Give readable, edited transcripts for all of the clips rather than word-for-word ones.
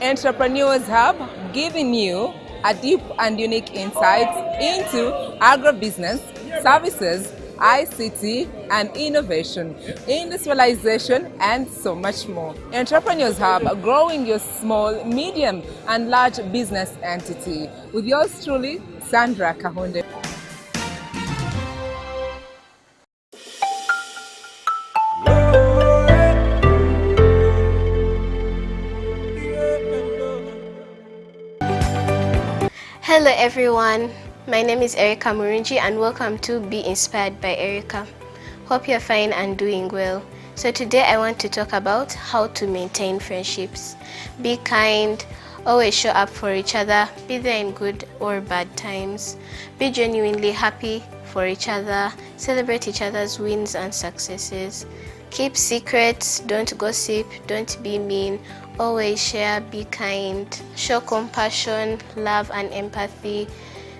Entrepreneurs Hub, giving you a deep and unique insight into agribusiness, services, ICT, and innovation, industrialization, and so much more. Entrepreneurs Hub, growing your small, medium, and large business entity. With yours truly, Sandra Kahunde. Hello everyone, my name is Erica Murunji and welcome to Be Inspired by Erica. Hope you're fine and doing well. So today I want to talk about how to maintain friendships. Be kind, always show up for each other, be there in good or bad times. Be genuinely happy for each other, celebrate each other's wins and successes. Keep secrets, don't gossip, don't be mean, always share, be kind, show compassion, love and empathy,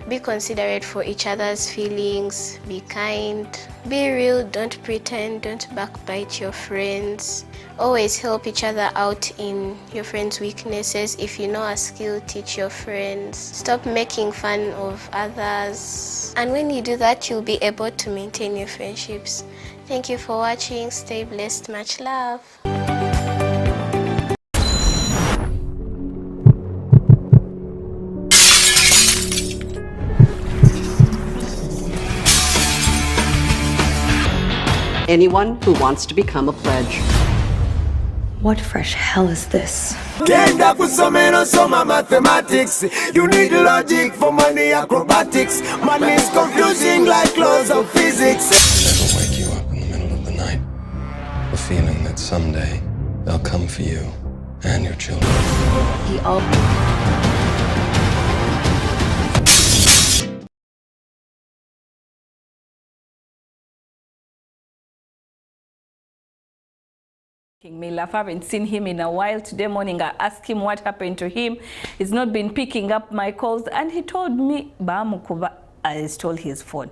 be considerate for each other's feelings, be kind, be real, don't pretend, don't backbite your friends, always help each other out in your friends' weaknesses. If you know a skill, teach your friends, stop making fun of others, and when you do that, you'll be able to maintain your friendships. Thank you for watching. Stay blessed. Much love. Anyone who wants to become a pledge. What fresh hell is this? End up with some mathematics. You need logic for money acrobatics. Money is confusing like laws of physics. Never wake you up in the middle of the night. The feeling that someday they'll come for you and your children. He all. Me laugh. I haven't seen him in a while. Today morning I asked him what happened to him. He's not been picking up my calls and he told me Bamukuba stole his phone.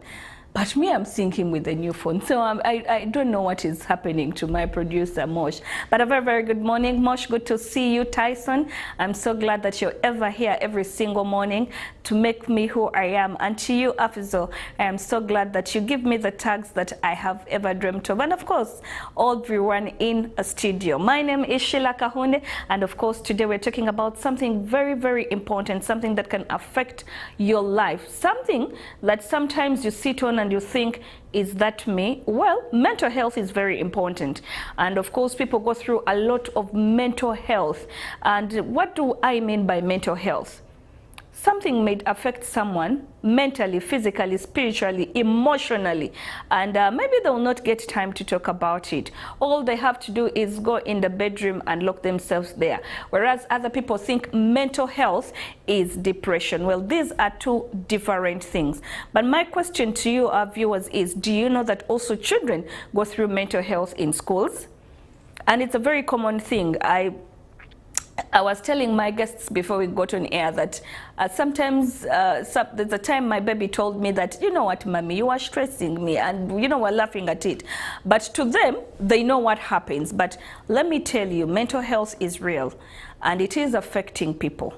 But me, I'm seeing him with a new phone. So I don't know what is happening to my producer, Mosh. But a very, very good morning, Mosh. Good to see you, Tyson. I'm so glad that you're ever here every single morning to make me who I am. And to you, Afizo, I am so glad that you give me the tags that I have ever dreamt of. And of course, everyone in a studio. My name is Sheila Kahunde. And of course, today we're talking about something very, very important, something that can affect your life. Something that sometimes you sit on and you think, is that me? Well, mental health is very important. And of course, people go through a lot of mental health. And what do I mean by mental health? Something may affect someone mentally, physically, spiritually, emotionally, and maybe they'll not get time to talk about it. All they have to do is go in the bedroom and lock themselves there. Whereas other people think mental health is depression. Well, these are two different things. But my question to you, our viewers, is do you know that also children go through mental health in schools? And it's a very common thing. I was telling my guests before we got on air that sometimes there's a time my baby told me that, you know what, mommy, you are stressing me, and you know, we're laughing at it. But to them, they know what happens. But let me tell you, mental health is real and it is affecting people.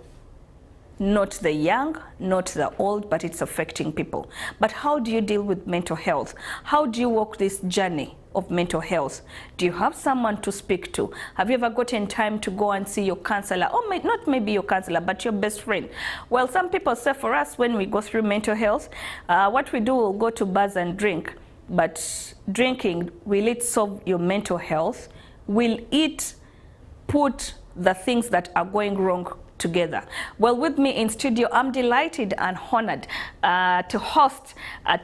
Not the young, not the old, but it's affecting people. But how do you deal with mental health? How do you walk this journey of mental health? Do you have someone to speak to? Have you ever gotten time to go and see your counselor? Or not maybe your counselor, but your best friend. Well, some people say for us, when we go through mental health, what we do, we'll go to bars and drink. But drinking, will it solve your mental health? Will it put the things that are going wrong together? Well, with me in studio, I'm delighted and honored to host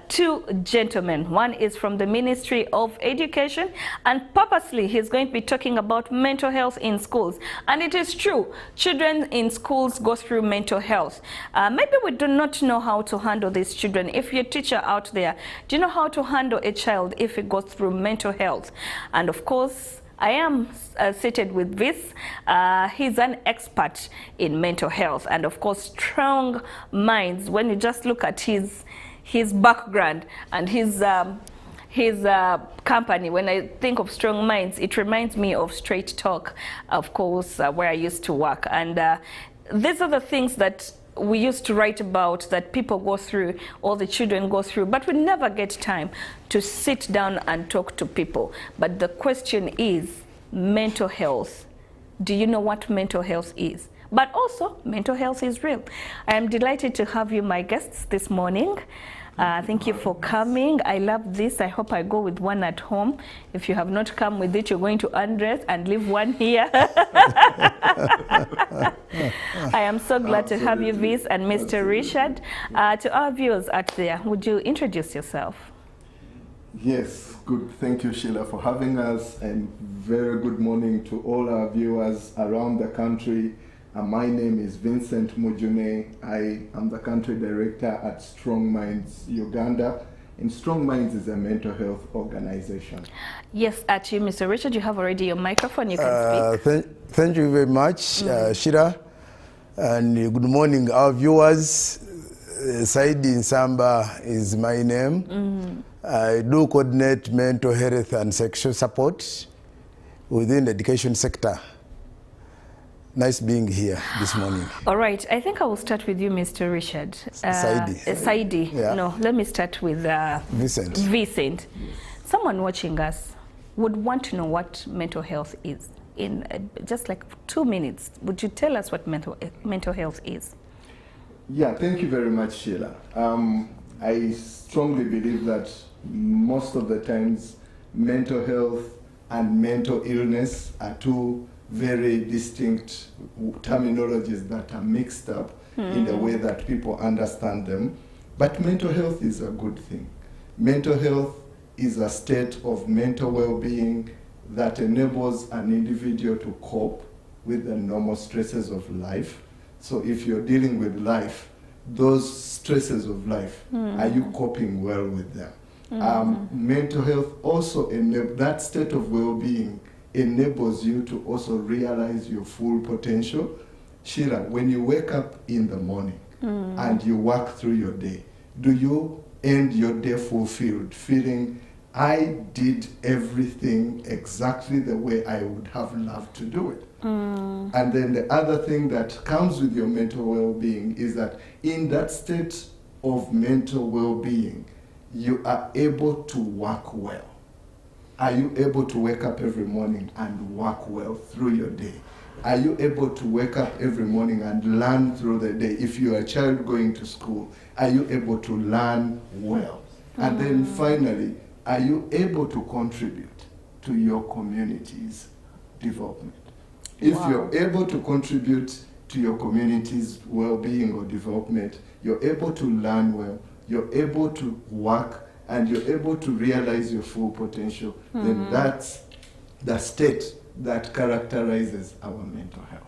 two gentlemen. One is from the Ministry of Education, and purposely he's going to be talking about mental health in schools. And it is true, children in schools go through mental health. Maybe we do not know how to handle these children. If you're a teacher out there, do you know how to handle a child if it goes through mental health? And of course, I am seated with this. He's an expert in mental health, and of course, strong minds. When you just look at his background and his his company, when I think of Strong Minds, it reminds me of Straight Talk, of course, where I used to work. And these are the things that we used to write about, that people go through, all the children go through, but we never get time to sit down and talk to people. But the question is mental health. Do you know what mental health is? But also, mental health is real. I am delighted to have you my guests this morning. Thank you for coming. I love this. I hope I go with one at home. If you have not come with it, you're going to undress and leave one here. I am so glad to have you, Vis and Mr. Richard. To our viewers out there, would you introduce yourself? Yes, good. Thank you, Sheila, for having us, and very good morning to all our viewers around the country. My name is Vincent Mujune. I am the country director at Strong Minds Uganda. And Strong Minds is a mental health organization. Yes, at you, Mr. Richard, you have already your microphone. You can speak. Thank you very much, Sheila. And good morning, our viewers. Saidi Nsamba is my name. I do coordinate mental health and sexual support within the education sector. Nice being here this morning. All right, I think I will start with you, Mr. Richard. Saidi. Yeah. No, let me start with Vincent. Vincent. Someone watching us would want to know what mental health is. In just like 2 minutes, would you tell us what mental health is? Yeah, thank you very much, Sheila. I strongly believe that most of the times mental health and mental illness are two very distinct terminologies that are mixed up in the way that people understand them. But mental health is a good thing. Mental health is a state of mental well-being that enables an individual to cope with the normal stresses of life. So if you're dealing with life, those stresses of life, are you coping well with them? Mental health also, that state of well-being enables you to also realize your full potential. Sheila, when you wake up in the morning and you walk through your day, do you end your day fulfilled, feeling, I did everything exactly the way I would have loved to do it? And then the other thing that comes with your mental well-being is that in that state of mental well-being, you are able to work well. Are you able to wake up every morning and work well through your day? Are you able to wake up every morning and learn through the day? If you're a child going to school, are you able to learn well? And then finally, are you able to contribute to your community's development? If you're able to contribute to your community's well-being or development, you're able to learn well, you're able to work, and you're able to realize your full potential, then that's the state that characterizes our mental health.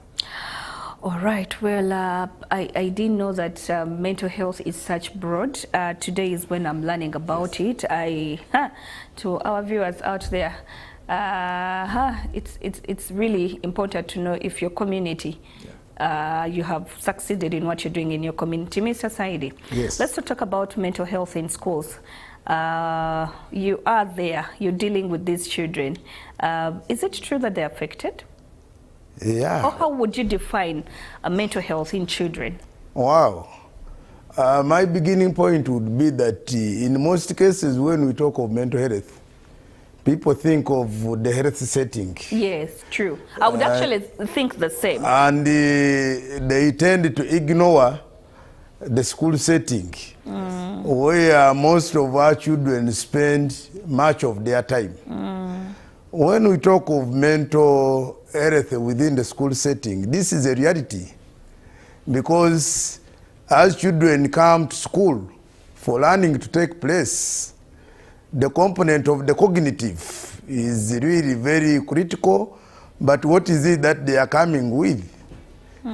All right, well, I didn't know that mental health is such broad. Today is when I'm learning about it. To our viewers out there, it's really important to know if your community, you have succeeded in what you're doing in your community. Mr. Saidi, let's talk about mental health in schools. You are there, you're dealing with these children. Is it true that they're affected? Yeah. Or how would you define mental health in children? Wow. My beginning point would be that in most cases when we talk of mental health, people think of the health setting. Yes, true. I would actually think the same. And they tend to ignore the school setting, where most of our children spend much of their time. When we talk of mental health within the school setting, this is a reality, because as children come to school for learning to take place, the component of the cognitive is really very critical. But what is it that they are coming with?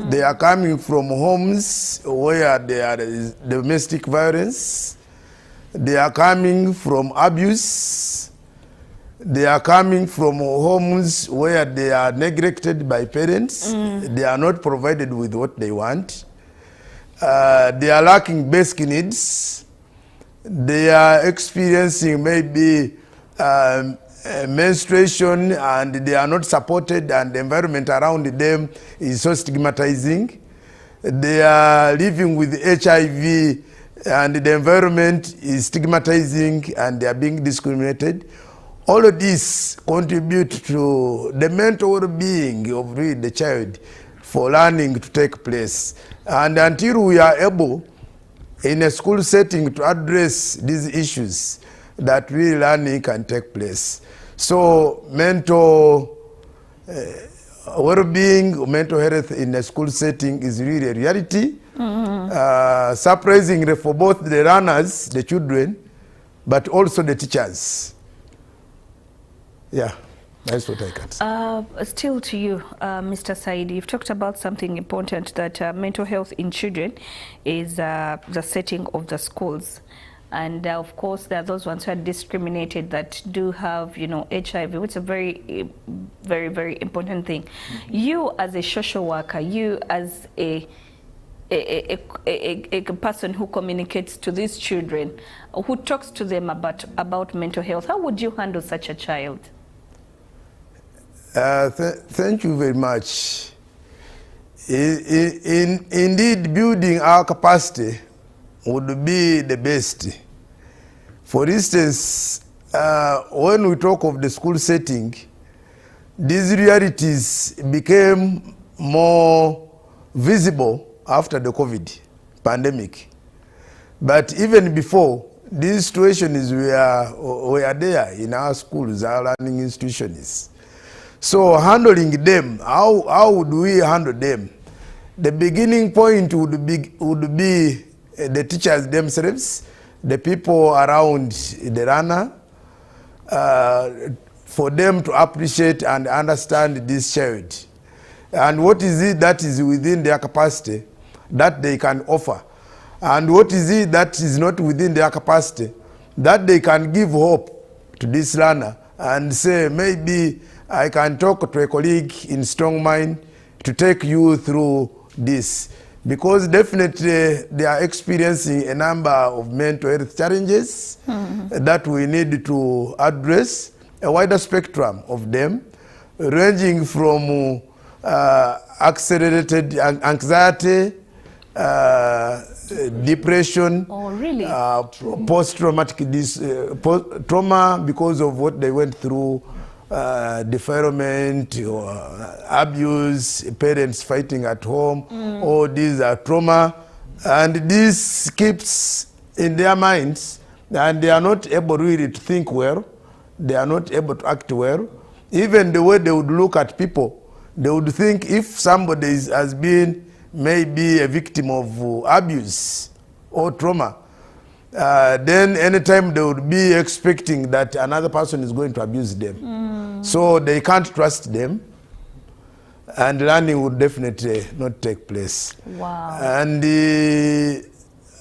They are coming from homes where there is domestic violence. They are coming from abuse. They are coming from homes where they are neglected by parents. They are not provided with what they want. They are lacking basic needs. They are experiencing maybe menstruation and they are not supported and the environment around them is so stigmatizing. They are living with HIV and the environment is stigmatizing and they are being discriminated. All of this contribute to the mental well-being of the child for learning to take place. And until we are able in a school setting to address these issues, that really learning can take place. So mental well-being, mental health in a school setting is really a reality. Surprisingly for both the learners, the children, but also the teachers. Yeah, that's what I can say. Still to you, Mr. Said, you've talked about something important, that mental health in children is the setting of the schools. And of course, there are those ones who are discriminated that do have, you know, HIV, which is a very, very important thing. You as a social worker, you as a person who communicates to these children, who talks to them about mental health, how would you handle such a child? Thank you very much. Indeed, building our capacity would be the best. For instance, when we talk of the school setting, these realities became more visible after the COVID pandemic. But even before, these situations were there in our schools, our learning institutions. So handling them, how would we handle them? The beginning point would be the teachers themselves, the people around the learner, for them to appreciate and understand this child. And what is it that is within their capacity that they can offer? And what is it that is not within their capacity that they can give hope to this learner and say, maybe I can talk to a colleague in Strong Mind to take you through this. Because definitely they are experiencing a number of mental health challenges that we need to address, a wider spectrum of them, ranging from accelerated anxiety, depression, post-traumatic trauma because of what they went through, defilement or abuse, parents fighting at home, all these are trauma, and this keeps in their minds, and they are not able really to think well, they are not able to act well. Even the way they would look at people, they would think if somebody has been maybe a victim of abuse or trauma, then anytime they would be expecting that another person is going to abuse them. So they can't trust them, and learning would definitely not take place. Wow. And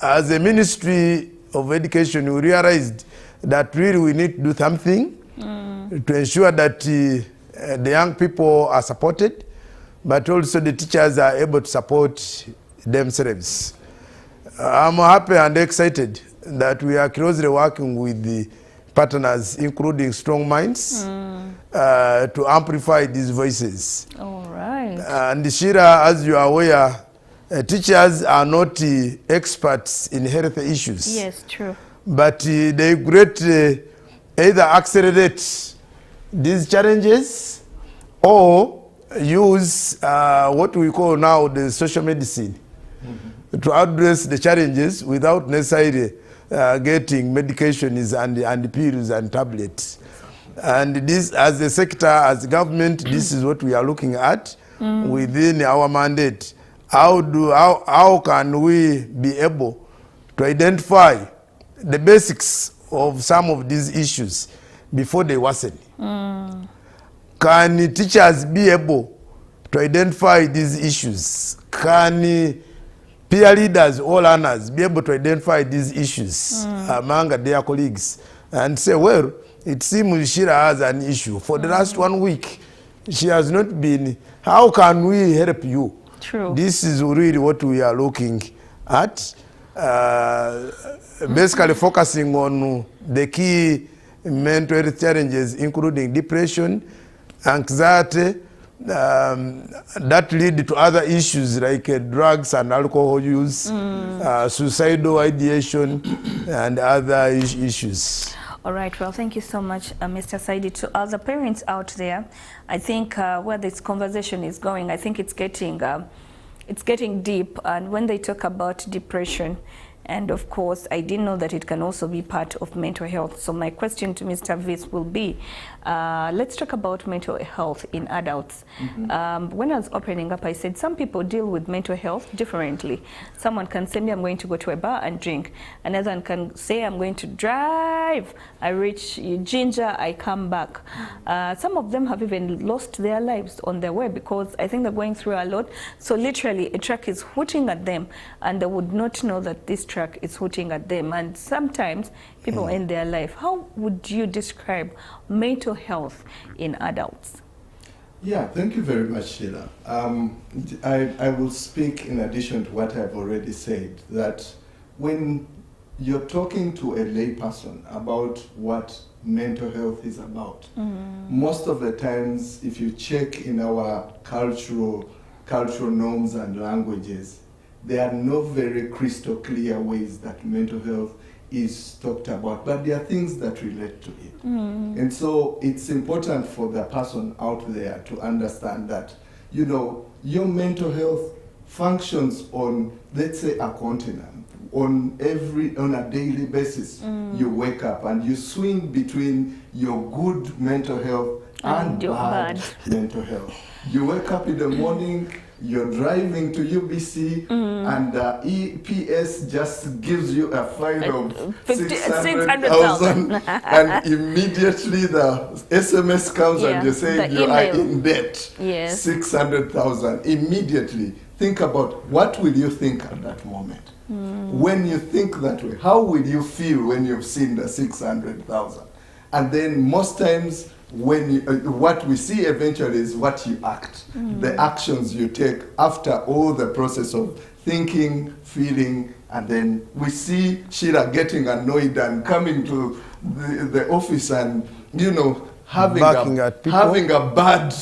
as a Ministry of Education, we realized that really we need to do something to ensure that the young people are supported, but also the teachers are able to support themselves. I'm happy and excited that we are closely working with the partners, including Strong Minds, to amplify these voices. All right. And Shira, as you are aware, teachers are not experts in health issues. Yes, true. But they greatly either accelerate these challenges or use what we call now the social medicine to address the challenges without necessarily getting medications and pills and tablets. And this, as a sector, as a government, this is what we are looking at within our mandate. How can we be able to identify the basics of some of these issues before they worsen? Can teachers be able to identify these issues? Can peer leaders or learners be able to identify these issues among their colleagues and say, well, it seems Shira has an issue. For the last 1 week, she has not been. How can we help you? True. This is really what we are looking at. Basically focusing on the key mental health challenges, including depression, anxiety, that lead to other issues like drugs and alcohol use, suicidal ideation, and other issues. All right, well, thank you so much, Mr. Saidi. To all the parents out there, I think where this conversation is going, I think it's getting deep. And when they talk about depression, and of course, I didn't know that it can also be part of mental health. So my question to Mr. Vis will be, let's talk about mental health in adults. When I was opening up, I said some people deal with mental health differently. Someone can say, I'm going to go to a bar and drink. Another one can say, I'm going to drive. I reach Ginger, I come back. Some of them have even lost their lives on their way because I think they're going through a lot. So literally, a truck is hooting at them, and they would not know that this truck is hooting at them, and sometimes people end their life. How would you describe mental health in adults? Yeah, thank you very much, Sheila. I will speak in addition to what I've already said, that when you're talking to a lay person about what mental health is about, most of the times, if you check in our cultural norms and languages, there are no very crystal clear ways that mental health is talked about, but there are things that relate to it. And so it's important for the person out there to understand that, you know, your mental health functions on, let's say, a continent. On a daily basis, you wake up and you swing between your good mental health and bad mental health. You wake up in the morning, you're driving to UBC, and EPS just gives you a fine of 600,000, and immediately the SMS comes and you say you are in debt. 600,000. Immediately, think about what will you think at that moment. When you think that way, how will you feel when you've seen the 600,000? And then most times, when what we see eventually is what you act, the actions you take after all the process of thinking, feeling, and then we see Sheila getting annoyed and coming to the office and, you know, having a bad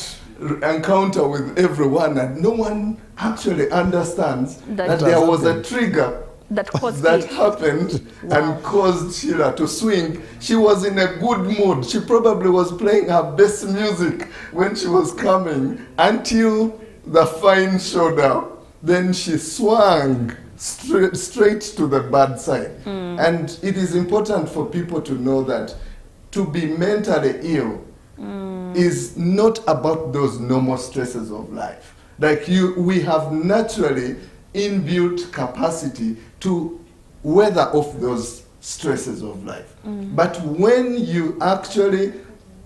encounter with everyone, and no one actually understands that there was a trigger that happened and caused Sheila to swing. She was in a good mood. She probably was playing her best music when she was coming until the fine showed up. Then she swung straight to the bad side. And it is important for people to know that to be mentally ill is not about those normal stresses of life. Like we have naturally inbuilt capacity to weather off those stresses of life. But when you actually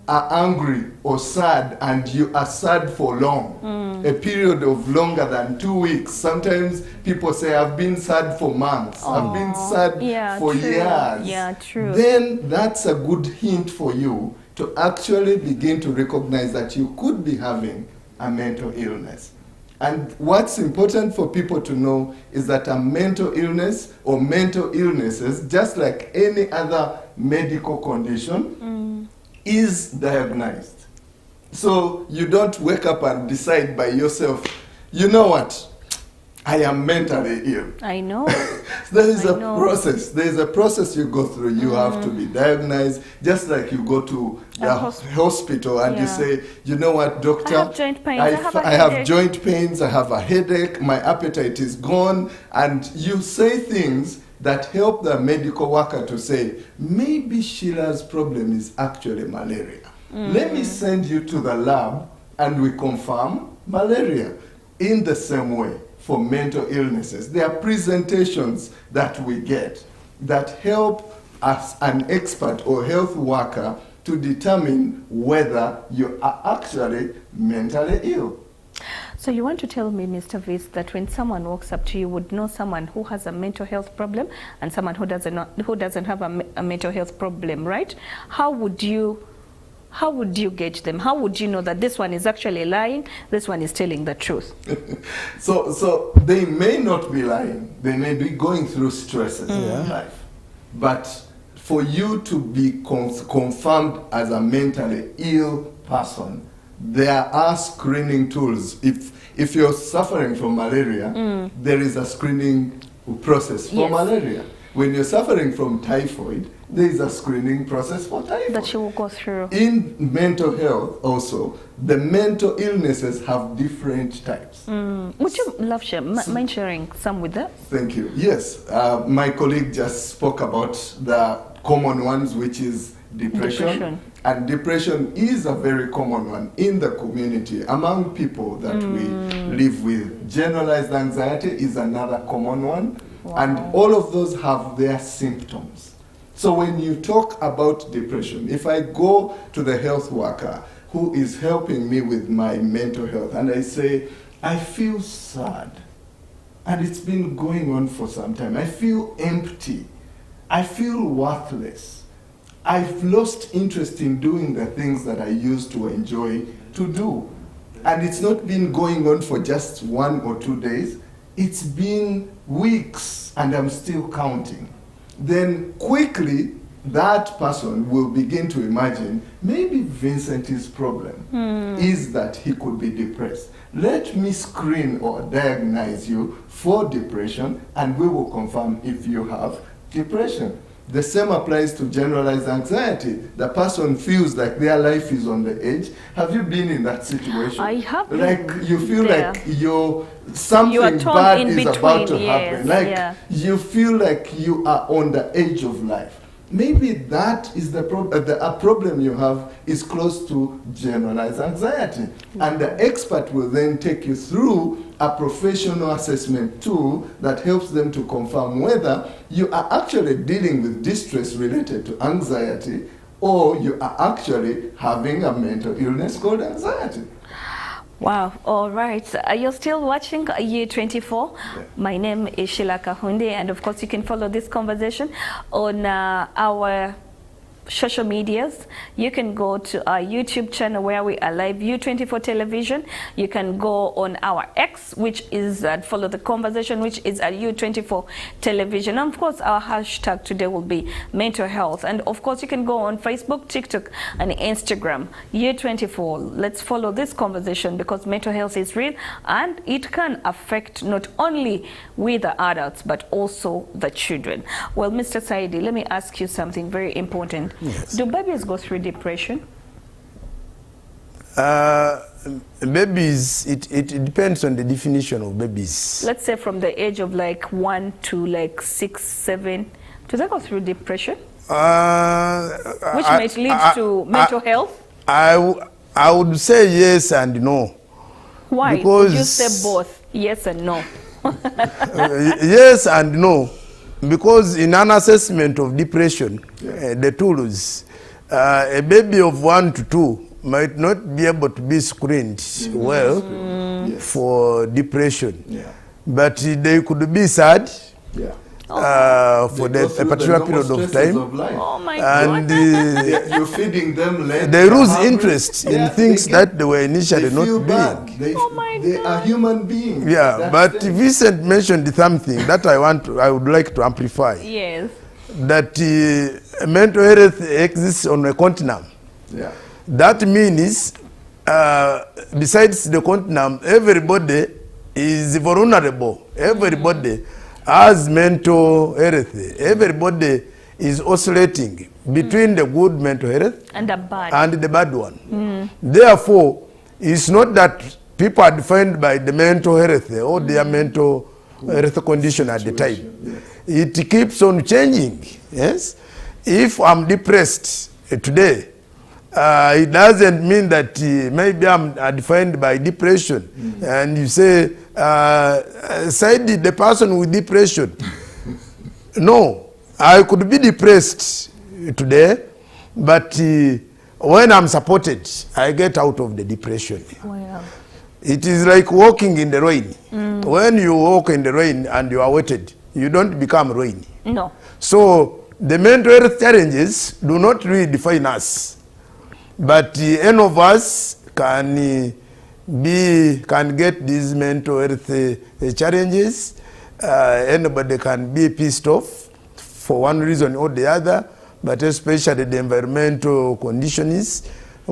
are angry or sad, and you are sad for long, a period of longer than 2 weeks, sometimes people say, I've been sad for months, I've been sad for years, then that's a good hint for you to actually begin to recognize that you could be having a mental illness. And what's important for people to know is that a mental illness or mental illnesses, just like any other medical condition, is diagnosed. So you don't wake up and decide by yourself, you know what, I am mentally ill. I know. There is a process. There is a process you go through. You have to be diagnosed, just like you go to the hospital and you say, you know what, doctor, I have joint pains. I have joint pains. I have a headache. My appetite is gone. And you say things that help the medical worker to say, maybe Sheila's problem is actually malaria. Let me send you to the lab and we confirm malaria. In the same way, for mental illnesses, there are presentations that we get that help us, an expert or health worker, to determine whether you are actually mentally ill. So you want to tell me, Mr. Vis, that when someone walks up to you, would know someone who has a mental health problem and someone who doesn't have a mental health problem, right? How would you gauge them? How would you know that this one is actually lying, this one is telling the truth? So they may not be lying. They may be going through stresses in life. But for you to be confirmed as a mentally ill person, there are screening tools. If you're suffering from malaria, there is a screening process for malaria. When you're suffering from typhoid, there is a screening process for typhoid. That you will go through. In mental health also, the mental illnesses have different types. Would you mind sharing some with us? Thank you. Yes, my colleague just spoke about the common ones, which is depression. And depression is a very common one in the community among people that we live with. Generalized anxiety is another common one. Wow. And all of those have their symptoms. So when you talk about depression, if I go to the health worker who is helping me with my mental health and I say, I feel sad and it's been going on for some time. I feel empty. I feel worthless. I've lost interest in doing the things that I used to enjoy to do. And it's not been going on for just 1 or 2 days. It's been weeks and I'm still counting. Then quickly, that person will begin to imagine, maybe Vincent's problem is that he could be depressed. Let me screen or diagnose you for depression and we will confirm if you have depression. The same applies to generalized anxiety. The person feels like their life is on the edge. Have you been in that situation? I have been. Like you feel like something bad is about to happen. Like you feel like you are on the edge of life. Maybe that is the problem you have is close to generalized anxiety. And the expert will then take you through a professional assessment tool that helps them to confirm whether you are actually dealing with distress related to anxiety or you are actually having a mental illness called anxiety. Wow, all right. You're still watching Year 24. Yeah. My name is Sheila Kahunde, and of course you can follow this conversation on our social medias. You can go to our YouTube channel where we are live, U24 Television. You can go on our X, which is follow the conversation, which is at U24 Television. And of course, our hashtag today will be mental health. And of course, you can go on Facebook, TikTok, and Instagram, U24. Let's follow this conversation because mental health is real and it can affect not only we the adults, but also the children. Well, Mr. Saidi, let me ask you something very important. Yes. Do babies go through depression? Babies, it depends on the definition of babies. Let's say from the age of like 1 to like 6, 7. Do they go through depression? Which might lead to mental health? I would say yes and no. Why? Because would you say both, yes and no? Yes and no. Because in an assessment of depression, the tools, a baby of 1 to 2 might not be able to be screened well for depression. But they could be sad for a particular period of time. Oh my and you're feeding them late. They lose interest in things that they were initially not doing. They are human beings. Yeah, but Vincent mentioned something that I would like to amplify. Yes. That mental health exists on a continuum. Yeah. That means besides the continuum, everybody is vulnerable. Everybody has mental health. Everybody is oscillating between the good mental health and the bad one. Therefore, it's not that people are defined by the mental health or their mental health condition at the time. It keeps on changing. Yes. If I'm depressed today, it doesn't mean that maybe I'm defined by depression. And you say, Saidi, the person with depression. No, I could be depressed today, but when I'm supported, I get out of the depression. Wow. It is like walking in the rain. When you walk in the rain and you are wetted, you don't become rain. No. So the mental health challenges do not really define us. But any of us can get these mental health challenges. Anybody can be pissed off for one reason or the other. but especially the environmental conditions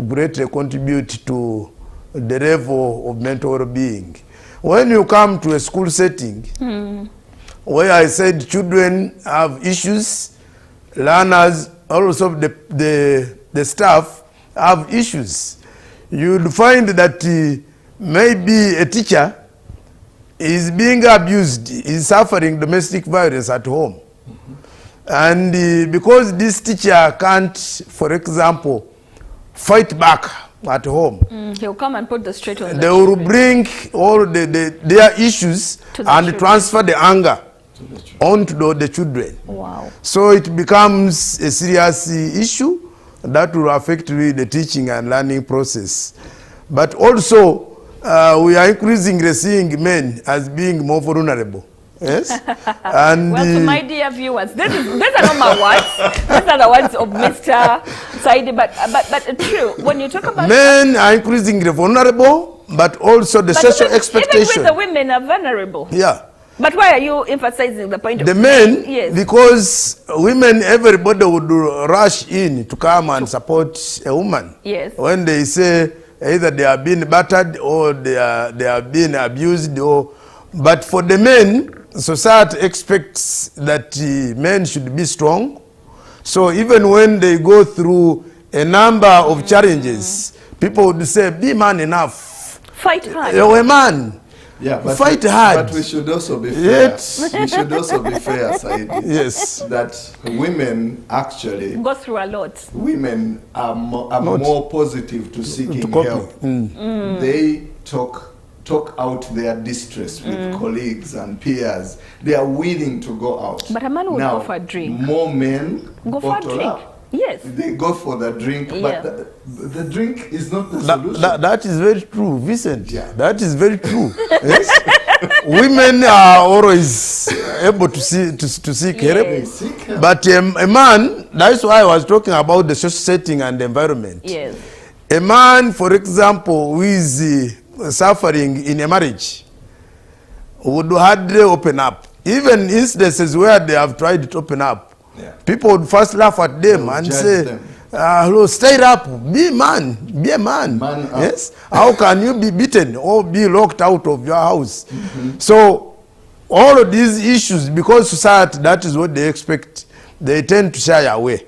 greatly contribute to the level of mental well-being. When you come to a school setting, where I said children have issues, learners, also the staff have issues, you'll find that maybe a teacher is being abused, is suffering domestic violence at home. And because this teacher can't, for example, fight back at home, he'll come and put the straight on they will bring all their issues and children. transfer the anger onto the children. Wow. So it becomes a serious issue that will affect really the teaching and learning process. But also, we are increasingly seeing men as being more vulnerable. Yes? And well, to my dear viewers, these are not my words. These are the words of Mr. Saidi. But true, when you talk about men are increasingly vulnerable, but also the social expectation. Even with the women are vulnerable. Yeah. But why are you emphasizing the point of the men? Yes. Because women, everybody would rush in to come and support a woman. Yes. When they say either they are being battered or they are being abused, but for the men, society expects that men should be strong. So even when they go through a number of challenges, people would say, be man enough. Fight hard. You're a man. Yeah, but fight hard. But we should also be fair. We should also be fair, Saidi. Yes. That women actually go through a lot. Women are more positive to seeking help. They talk out their distress with colleagues and peers. They are willing to go out. But a man will go for a drink. More men go for a drink. Up. Yes. They go for the drink, yeah. but the drink is not the solution. That is very true, Vincent. Yeah. That is very true. Yes? Women are always able to seek help. But a man, that's why I was talking about the social setting and the environment. Yes. A man, for example, who is suffering in a marriage would hardly open up. Even instances where they have tried to open up, people would first laugh at them and say, stay up, be a man. Yes? How can you be beaten or be locked out of your house? So all of these issues, because society, that is what they expect, they tend to shy away.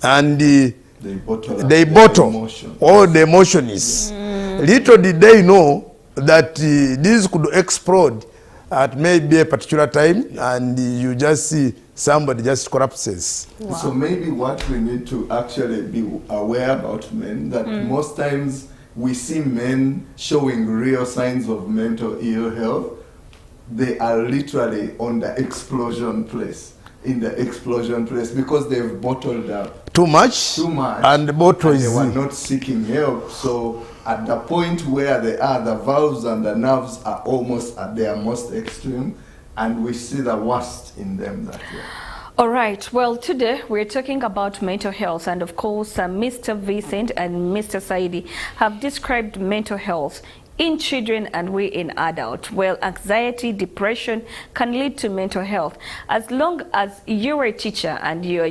And they bottle all the emotions. Little did they know that this could explode at maybe a particular time, and you just see somebody just collapses. Wow. So maybe what we need to actually be aware about men, that most times we see men showing real signs of mental ill health. They are literally on the explosion place, because they've bottled up too much, and the bottle is they were not seeking help. So at the point where they are, the valves and the nerves are almost at their most extreme, and we see the worst in them that way. All right. Well, today we're talking about mental health, and of course, Mr. Vincent and Mr. Saidi have described mental health in children and we in adults. Well, anxiety, depression can lead to mental health. As long as you're a teacher and you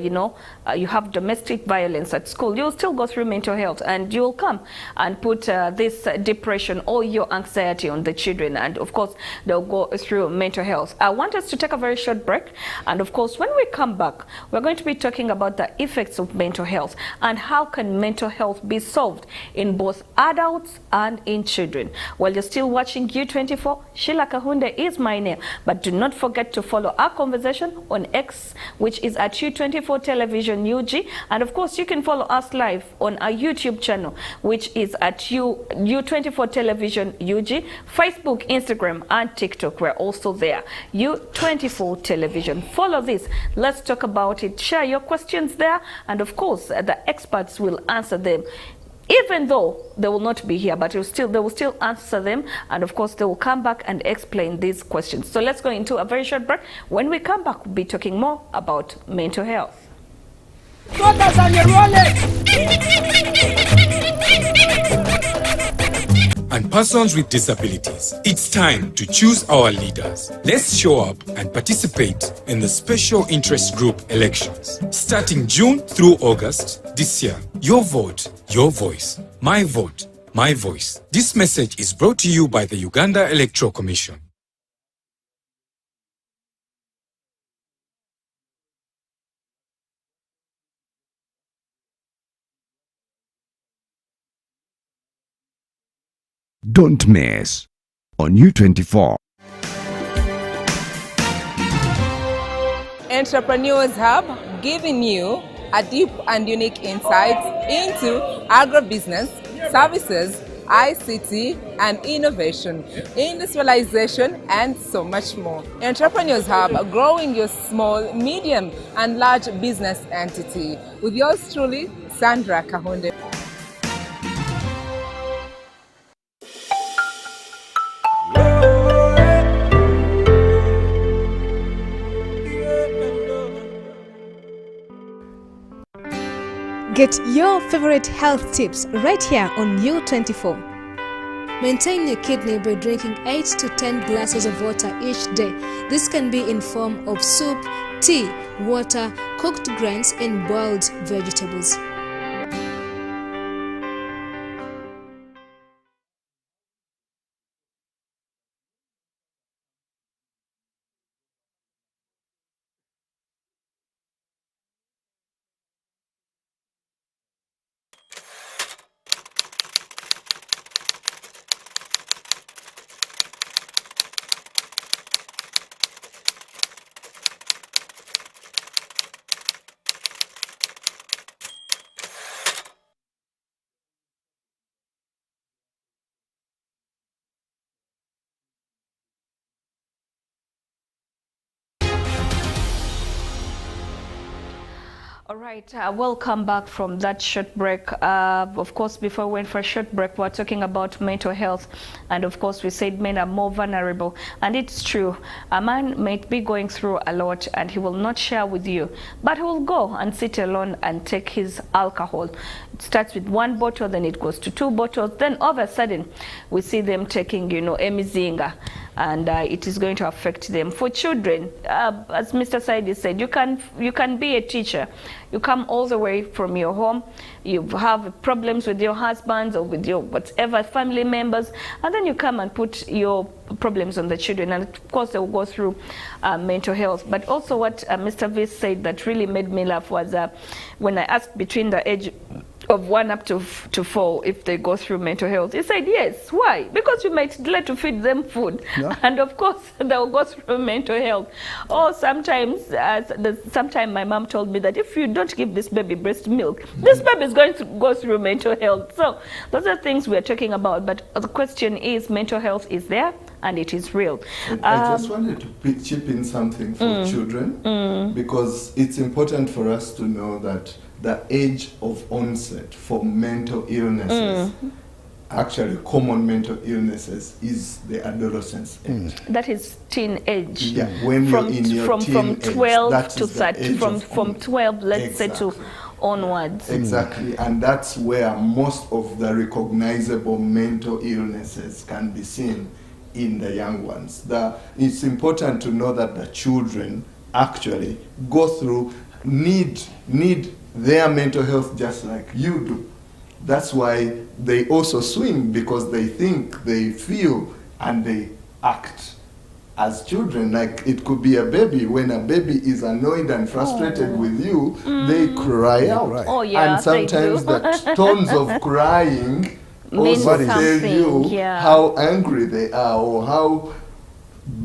have domestic violence at school, you'll still go through mental health, and you'll come and put this depression or your anxiety on the children, and of course they'll go through mental health. I want us to take a very short break, and of course when we come back, we're going to be talking about the effects of mental health and how can mental health be solved in both adults and in children. While you're still watching U24, Sheila Kahunde is my name, but do not forget to follow our conversation on X, which is at U24 Television UG, and of course you can follow us live on our YouTube channel, which is at U24 Television UG, Facebook, Instagram, and TikTok. We're also there. U24 Television. Follow this. Let's talk about it. Share your questions there, and of course the experts will answer them. Even though they will not be here, but they will still answer them, and of course they will come back and explain these questions. So let's go into a very short break. When we come back, we'll be talking more about mental health. and persons with disabilities. It's time to choose our leaders. Let's show up and participate in the special interest group elections. Starting June through August this year. Your vote, your voice. My vote, my voice. This message is brought to you by the Uganda Electoral Commission. Don't miss on U24. Entrepreneurs Hub, giving you a deep and unique insight into agribusiness, services, ICT and innovation, industrialization and so much more. Entrepreneurs Hub, growing your small, medium and large business entity. With yours truly, Sandra Kahunde. Get your favorite health tips right here on U24. Maintain your kidney by drinking 8 to 10 glasses of water each day. This can be in form of soup, tea, water, cooked grains and boiled vegetables. All right, welcome back from that short break. Of course, before we went for a short break, we were talking about mental health. And of course, we said men are more vulnerable. And it's true. A man might be going through a lot and he will not share with you. But he will go and sit alone and take his alcohol. It starts with 1 bottle, then it goes to 2 bottles. Then all of a sudden, we see them taking, Emizinga. And it is going to affect them. For children, as Mr. Saidi said, you can be a teacher. You come all the way from your home, you have problems with your husbands or with your whatever family members, and then you come and put your problems on the children, and of course they will go through mental health. But also what Mr. Viss said that really made me laugh was when I asked between the age of 1 up to 4 if they go through mental health. He said yes. Why? Because you might delay to feed them food, yeah. And of course they'll go through mental health. Or sometimes, sometime my mom told me that if you don't give this baby breast milk, this baby is going to go through mental health. So those are things we are talking about. But the question is, mental health is there and it is real. I just wanted to chip in something for children, because it's important for us to know that the age of onset for mental illnesses, actually common mental illnesses, is the adolescence age. That is teenage. Yeah, when you're in your from 12 age, to 30, from 12, let's say, to onwards. Exactly, and that's where most of the recognizable mental illnesses can be seen in the young ones. It's important to know that the children actually go through, need their mental health just like you do. That's why they also swing, because they think, they feel, and they act as children. Like it could be a baby. When a baby is annoyed and frustrated with you, they cry out. Oh, yeah, and sometimes the tones of crying also tell you how angry they are or how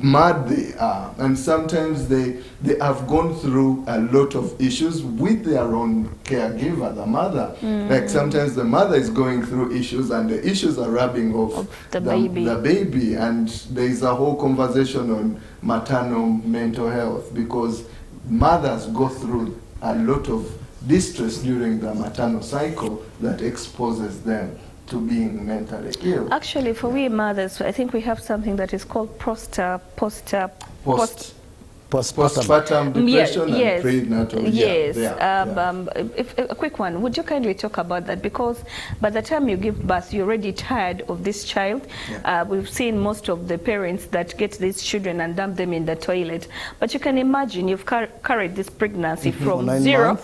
mad they are. And sometimes they have gone through a lot of issues with their own caregiver, the mother. Like sometimes the mother is going through issues and the issues are rubbing off the baby. And there is a whole conversation on maternal mental health, because mothers go through a lot of distress during the maternal cycle that exposes them to being mentally ill. Actually, for we mothers, I think we have something that is called postpartum Postpartum depression yes, and prenatal. Yes. Yeah, A quick one. Would you kindly talk about that? Because by the time you give birth, you're already tired of this child. Yeah. We've seen most of the parents that get these children and dump them in the toilet. But you can imagine you've carried this pregnancy from 0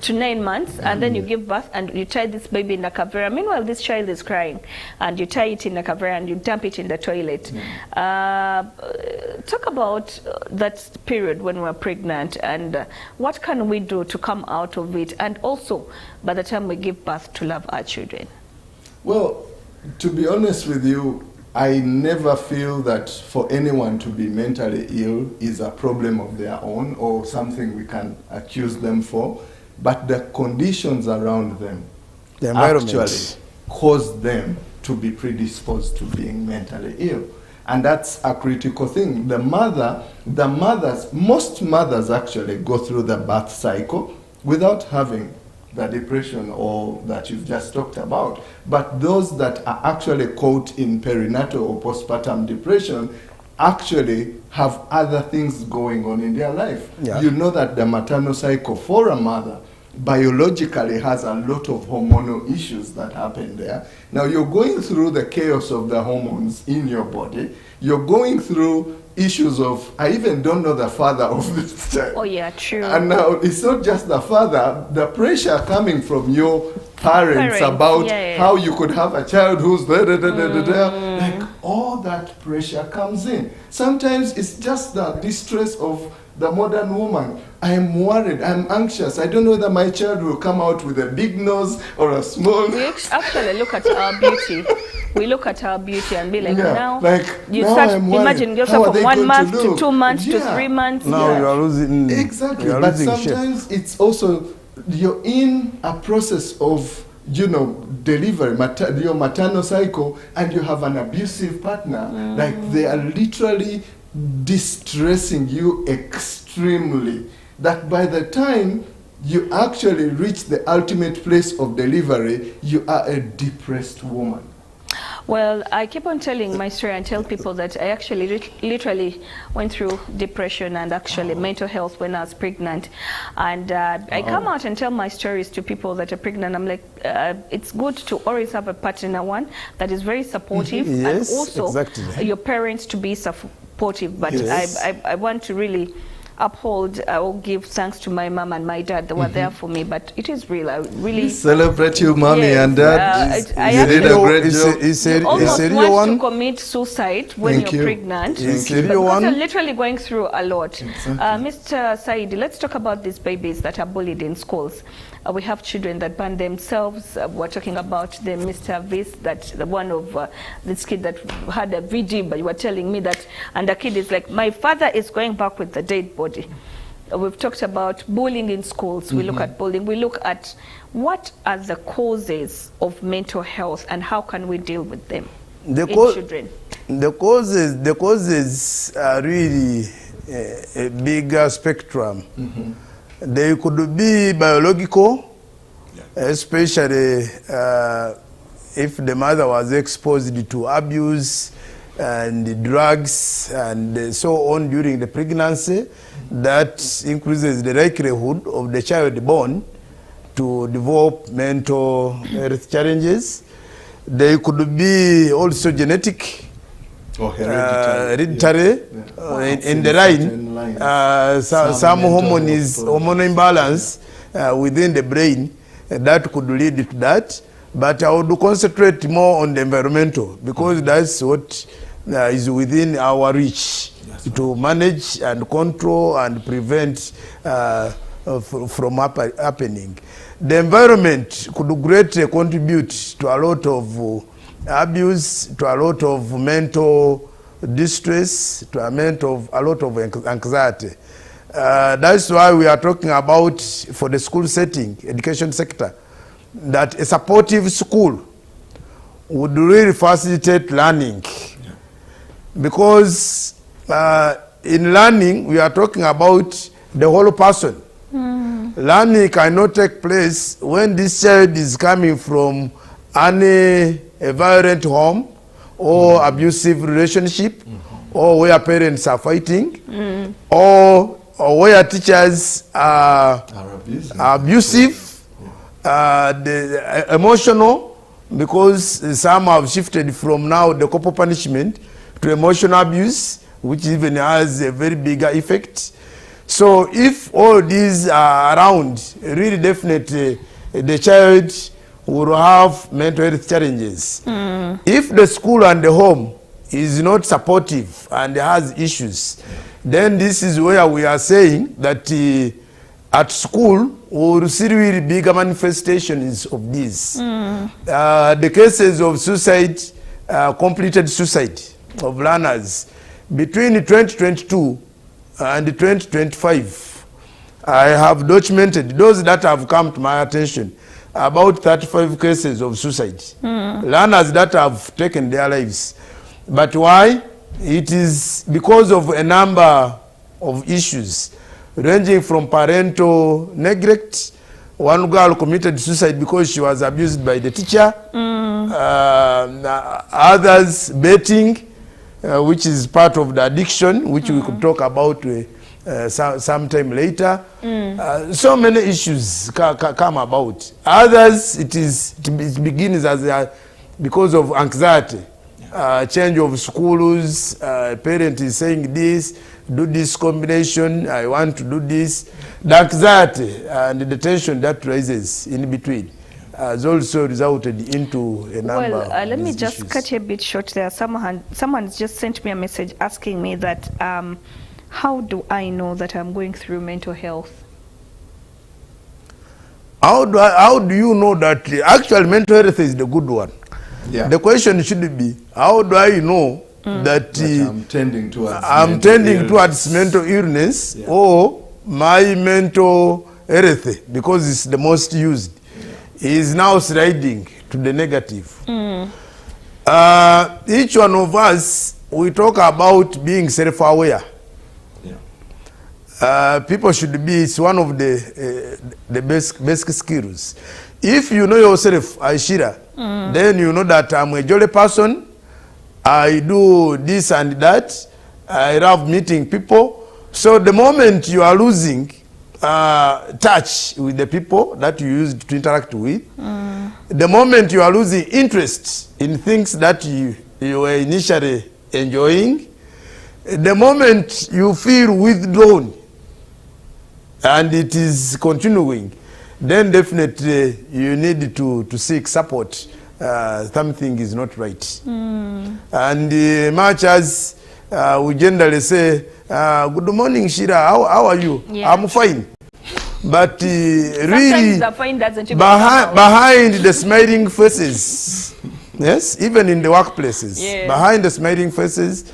to 9 months, and then you give birth and you tie this baby in a kavera. Meanwhile, this child is crying, and you tie it in a kavera and you dump it in the toilet. Talk about that period when we're pregnant, and what can we do to come out of it, and also by the time we give birth, to love our children? Well, to be honest with you, I never feel that for anyone to be mentally ill is a problem of their own or something we can accuse them for, but the conditions around them actually cause them to be predisposed to being mentally ill. And that's a critical thing. Most mothers actually go through the birth cycle without having the depression or that you've just talked about. But those that are actually caught in perinatal or postpartum depression actually have other things going on in their life. Yeah. You know that the maternal cycle for a mother biologically has a lot of hormonal issues that happen there. Now you're going through the chaos of the hormones in your body. You're going through issues of, I even don't know the father of this child. Oh yeah, true. And now it's not just the father, the pressure coming from your parents about how you could have a child who's like all that pressure comes in. Sometimes it's just the distress of the modern woman. I am worried, I'm anxious, I don't know whether my child will come out with a big nose or a small nose. We actually look at our beauty. We look at our beauty and be like, now you now start I'm worried. imagining yourself from 1 month to 2 months to 3 months. Now you are losing. Exactly, you are but losing sometimes shape. it's also, you're in a process of, delivery, your maternal cycle, and you have an abusive partner. Like they are literally distressing you extremely, that by the time you actually reach the ultimate place of delivery, you are a depressed woman. Well, I keep on telling my story and tell people that I actually literally went through depression and actually mental health when I was pregnant. And I come out and tell my stories to people that are pregnant. I'm like, it's good to always have a partner, one that is very supportive, Yes, and also exactly. your parents to be supportive. But Yes. I want to really uphold or give thanks to my mom and my dad. They were there for me, but it is real. I really celebrate you, mommy and dad. I you did a great job. You almost want to commit suicide when you're pregnant. Because you're literally going through a lot. Mr. Saidi, let's talk about these babies that are bullied in schools. We have children that burn themselves. We're talking about the Mr. Vis, that the one of this kid that had a VG, but you were telling me that, and the kid is like, my father is going back with the dead body. We've talked about bullying in schools. We look at bullying. We look at what are the causes of mental health and how can we deal with them in children. The causes are really a bigger spectrum. They could be biological, especially if the mother was exposed to abuse and drugs and so on during the pregnancy. That increases the likelihood of the child born to develop mental health challenges. They could be also genetic, or hereditary, in the line. Some hormonal imbalance within the brain that could lead to that. But I would concentrate more on the environmental, because that's what is within our reach to manage and control and prevent from happening. The environment could greatly contribute to a lot of abuse, to a lot of mental distress, to a lot of anxiety. That's why we are talking about, for the school setting, education sector, that a supportive school would really facilitate learning. Because in learning, we are talking about the whole person. Learning cannot take place when this child is coming from a violent home or abusive relationship or where parents are fighting, or where teachers are abusive, the emotional, because some have shifted from now the corporal punishment to emotional abuse, which even has a very bigger effect. So if all these are around, really definitely the child will have mental health challenges. If the school and the home is not supportive and has issues, then this is where we are saying that at school we will see really bigger manifestations of this. The cases of suicide, completed suicide of learners between 2022 and 2025, I have documented those that have come to my attention, about 35 cases of suicide. Learners that have taken their lives. But why? It is because of a number of issues, ranging from parental neglect. One girl committed suicide because she was abused by the teacher. Others betting, which is part of the addiction, which we could talk about sometime later. So many issues come about. Others, it begins as because of anxiety, change of schools. Parent is saying this, do this combination, I want to do this. The anxiety and the tension that rises in between has also resulted into a number of let me just issues. cut you a bit short there. Someone's just sent me a message asking me that how do I know that I'm going through mental health? How do you know that actual mental health is the good one? Yeah. The question should be, how do I know that I'm tending towards mental illness, or my mental health, because it's the most used, is now sliding to the negative. Each one of us, we talk about being self-aware. People should be, it's one of the basic skills. If you know yourself, Aishira, then you know that I'm a jolly person, I do this and that, I love meeting people. So the moment you are losing touch with the people that you used to interact with, the moment you are losing interest in things that you were initially enjoying, the moment you feel withdrawn and it is continuing, then definitely you need to seek support. Something is not right. And much as we generally say, good morning, Shira, how are you? I'm fine. But really, behind the smiling faces, yes, even in the workplaces, behind the smiling faces,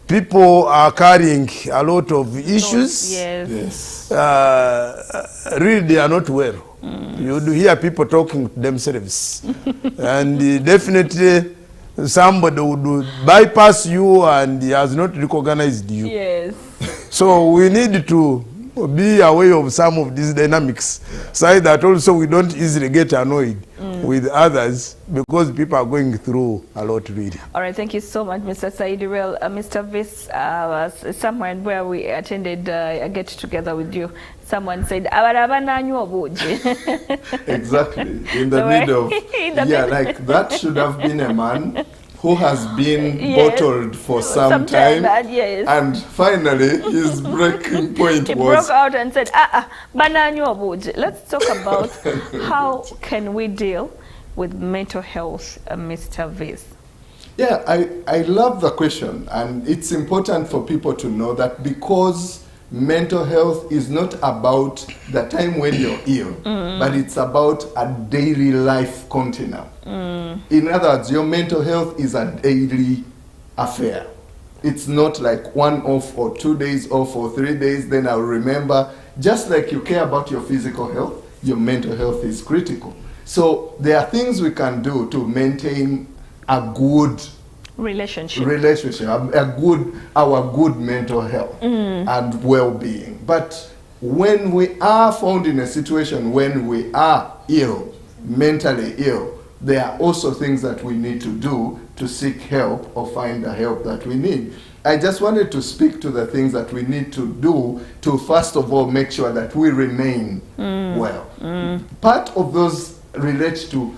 people are carrying a lot of issues. Really, they are not well. You do hear people talking to themselves. And definitely somebody would bypass you and he has not recognized you. So we need to be aware of some of these dynamics, so that also we don't easily get annoyed with others, because people are going through a lot really. All right, thank you so much, Mr. Saidi. Well, Mr. Vis, was somewhere where we attended a get together with you. Someone said, exactly, in the middle. Like that should have been a man who has been bottled for some time, and finally his breaking point he was... broke out and said, let's talk about how can we deal with mental health, Mr. Vis. Yeah, I love the question, and it's important for people to know that, because mental health is not about the time when you're ill, but it's about a daily life continuum. In other words, your mental health is a daily affair. It's not like 1 off or 2 days off or 3 days, then I'll remember. Just like you care about your physical health, your mental health is critical. So there are things we can do to maintain a good relationship, our good mental health and well-being. But when we are found in a situation when we are ill, mentally ill, there are also things that we need to do to seek help or find the help that we need. I just wanted to speak to the things that we need to do to, first of all, make sure that we remain well. Part of those relate to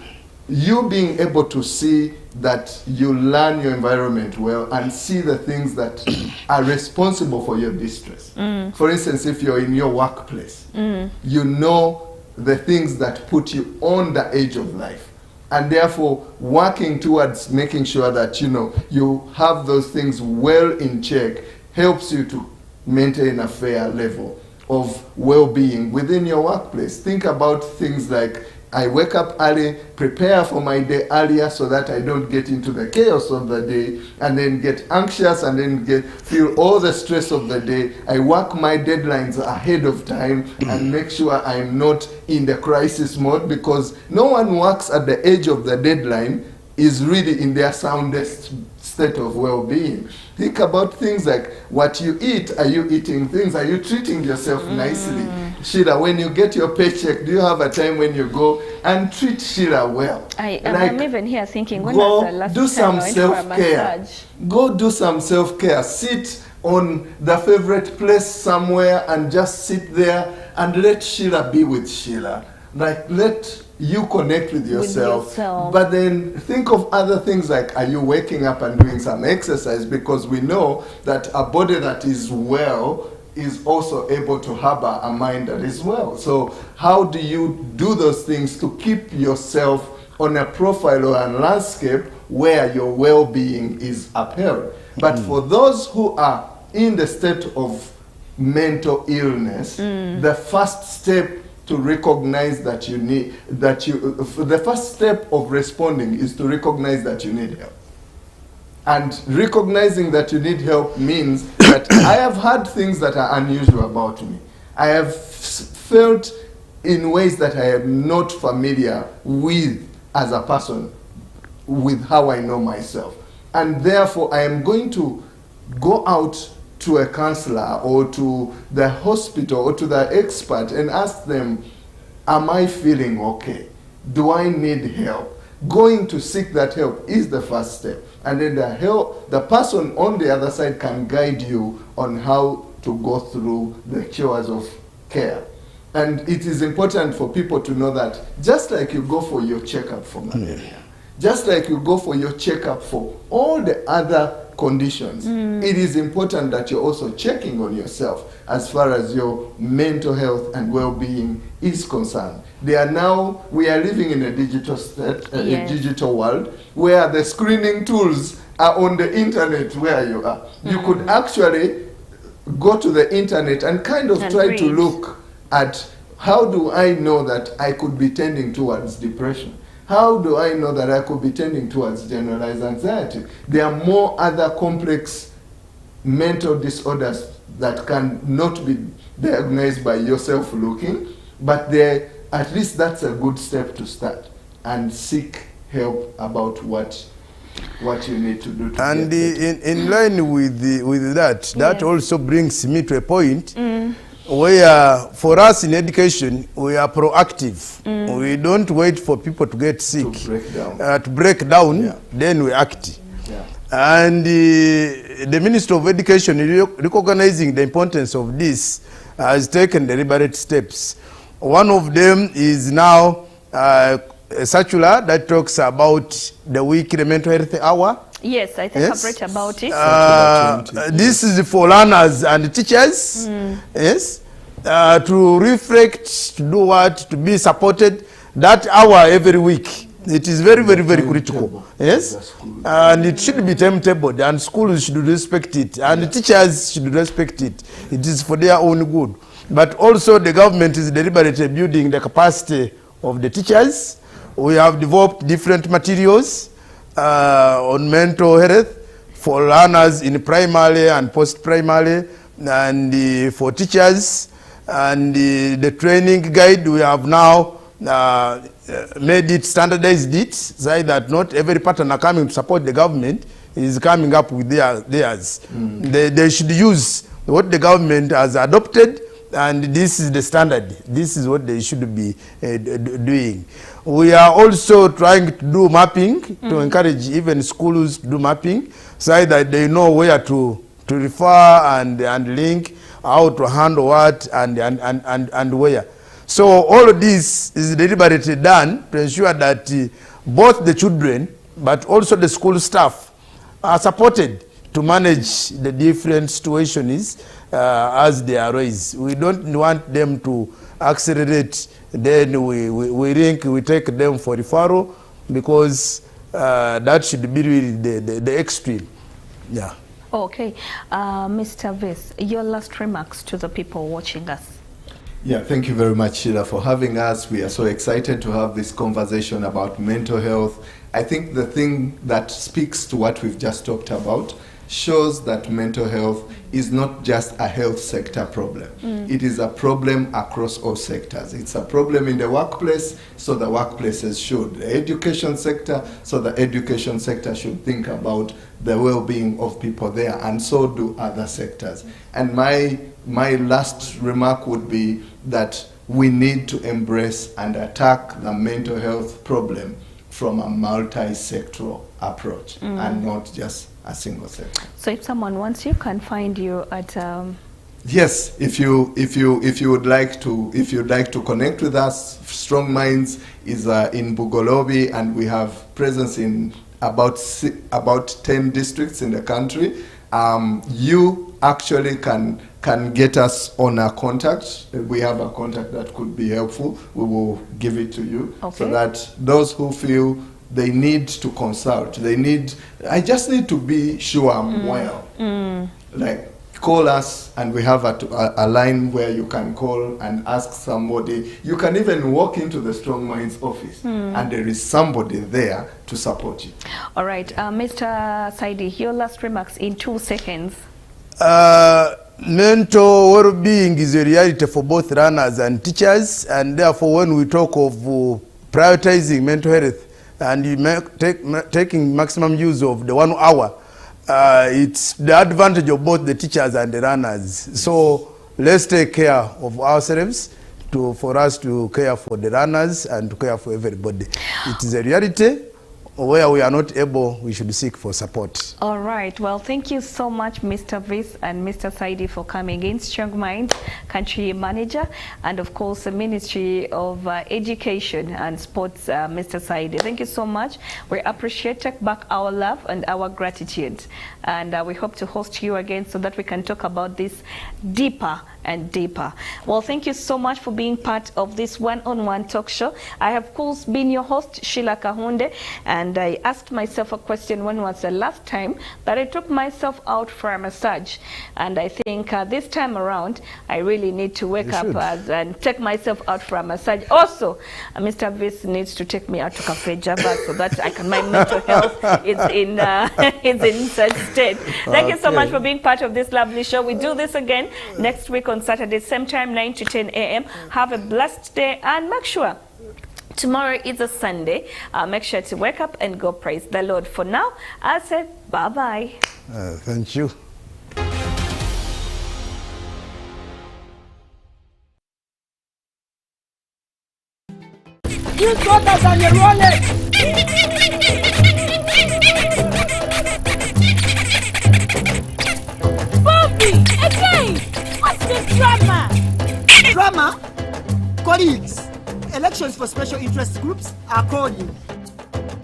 you being able to see that you learn your environment well and see the things that are responsible for your distress. For instance, if you're in your workplace, you know the things that put you on the edge of life, and therefore working towards making sure that you have those things well in check helps you to maintain a fair level of well-being within your workplace. Think about things like, I wake up early, prepare for my day earlier so that I don't get into the chaos of the day and then get anxious and then feel all the stress of the day. I work my deadlines ahead of time and make sure I'm not in the crisis mode, because no one works at the edge of the deadline is really in their soundest state of well-being. Think about things like what you eat. Are you eating things? Are you treating yourself nicely? Sheila, when you get your paycheck, do you have a time when you go and treat Sheila well? I'm even here thinking, when go was the last do time some I went for a self-care. massage? Go do some self-care. Sit on the favorite place somewhere and just sit there and let Sheila be with Sheila. Like, let you connect with yourself. But then think of other things like, are you waking up and doing some exercise? Because we know that a body that is well is also able to harbor a mind that is well. So how do you do those things to keep yourself on a profile or a landscape where your well-being is upheld? But for those who are in the state of mental illness, the first step to recognize that you need, the first step of responding is to recognize that you need help. And recognizing that you need help means that I have had things that are unusual about me. I have felt in ways that I am not familiar with as a person, with how I know myself. And therefore, I am going to go out to a counselor or to the hospital or to the expert and ask them, am I feeling okay? Do I need help? Going to seek that help is the first step. And then the person on the other side can guide you on how to go through the chores of care. And it is important for people to know that just like you go for your checkup for malaria, just like you go for your checkup for all the other conditions, it is important that you're also checking on yourself as far as your mental health and well-being is concerned. We are living in a digital state, a digital world, where the screening tools are on the internet where you are. You could actually go to the internet and kind of try to look at, how do I know that I could be tending towards depression? How do I know that I could be tending towards generalized anxiety? There are more other complex mental disorders that can not be diagnosed by yourself looking, but at least that's a good step to start and seek help about what you need to do to and get better. in line with that also brings me to a point where for us in education we are proactive. We don't wait for people to get sick, to break down, then we act. And the Minister of Education, recognizing the importance of this, has taken deliberate steps. One of them is now a circular that talks about the weekly mental health hour. Yes, I think I've read about it. This is for learners and teachers, to reflect, to do what, to be supported. That hour every week, it is very, very, very critical. Yes, and it should be timetabled, and schools should respect it, and teachers should respect it. It is for their own good. But also the government is deliberately building the capacity of the teachers. We have developed different materials on mental health for learners in primary and post-primary, and for teachers. And the training guide, we have now made it, standardized it, so that not every partner coming to support the government is coming up with theirs. They should use what the government has adopted, and this is the standard. This is what they should be doing. We are also trying to do mapping, to encourage even schools to do mapping, so that they know where to to refer and link how to handle what and where. So all of this is deliberately done to ensure that both the children but also the school staff are supported to manage the different situations as they arise. We don't want them to accelerate, then we take them for referral, because that should be really the extreme. Yeah. Okay. Mr. Viss, your last remarks to the people watching us. Yeah, thank you very much, Sheila, for having us. We are so excited to have this conversation about mental health. I think the thing that speaks to what we've just talked about shows that mental health is not just a health sector problem. It is a problem across all sectors. It's a problem in the workplace, so the workplaces should. The education sector, so the education sector should think about the well-being of people there, and so do other sectors. And my last remark would be that we need to embrace and attack the mental health problem from a multi-sectoral approach and not just a single sector. So if someone wants you, can find you at Yes, if you would like to connect with us, Strong Minds is in Bugolobi, and we have presence in about 10 districts in the country. You actually can get us on a contact. We have a contact that could be helpful. We will give it to you, so that those who feel they need to consult, I just need to be sure I'm well. Like, call us, and we have a line where you can call and ask somebody. You can even walk into the Strong Minds office, and there is somebody there to support you. All right, Mr. Saidi, your last remarks in 2 seconds. Mental well-being is a reality for both runners and teachers, and therefore when we talk of prioritizing mental health and taking maximum use of the 1 hour, it's the advantage of both the teachers and the runners. So let's take care of ourselves for us to care for the runners and to care for everybody. It is a reality. Where we are not able, we should seek for support. All right. Well, thank you so much, Mr. Viss and Mr. Saidi, for coming in. Strong Minds Country Manager, and of course, the Ministry of Education and Sports, Mr. Saidi. Thank you so much. We appreciate, take back our love and our gratitude. And we hope to host you again so that we can talk about this deeper and deeper. Well, thank you so much for being part of this one-on-one talk show. I have, of course, been your host, Sheila Kahunde, and I asked myself a question: when was the last time that I took myself out for a massage? And I think this time around, I really need to wake up and take myself out for a massage. Also, Mr. Viss needs to take me out to Cafe Java so that my mental health is in such state. Thank you so much for being part of this lovely show. We do this again next week on Saturday, same time, 9 to 10 a.m. Have a blessed day, and make sure tomorrow is a Sunday. Make sure to wake up and go praise the Lord. For now, I say bye-bye. Thank you. You brothers on your rolling. Bobby, again! What's the drama? Drama? Colleagues, elections for special interest groups are calling.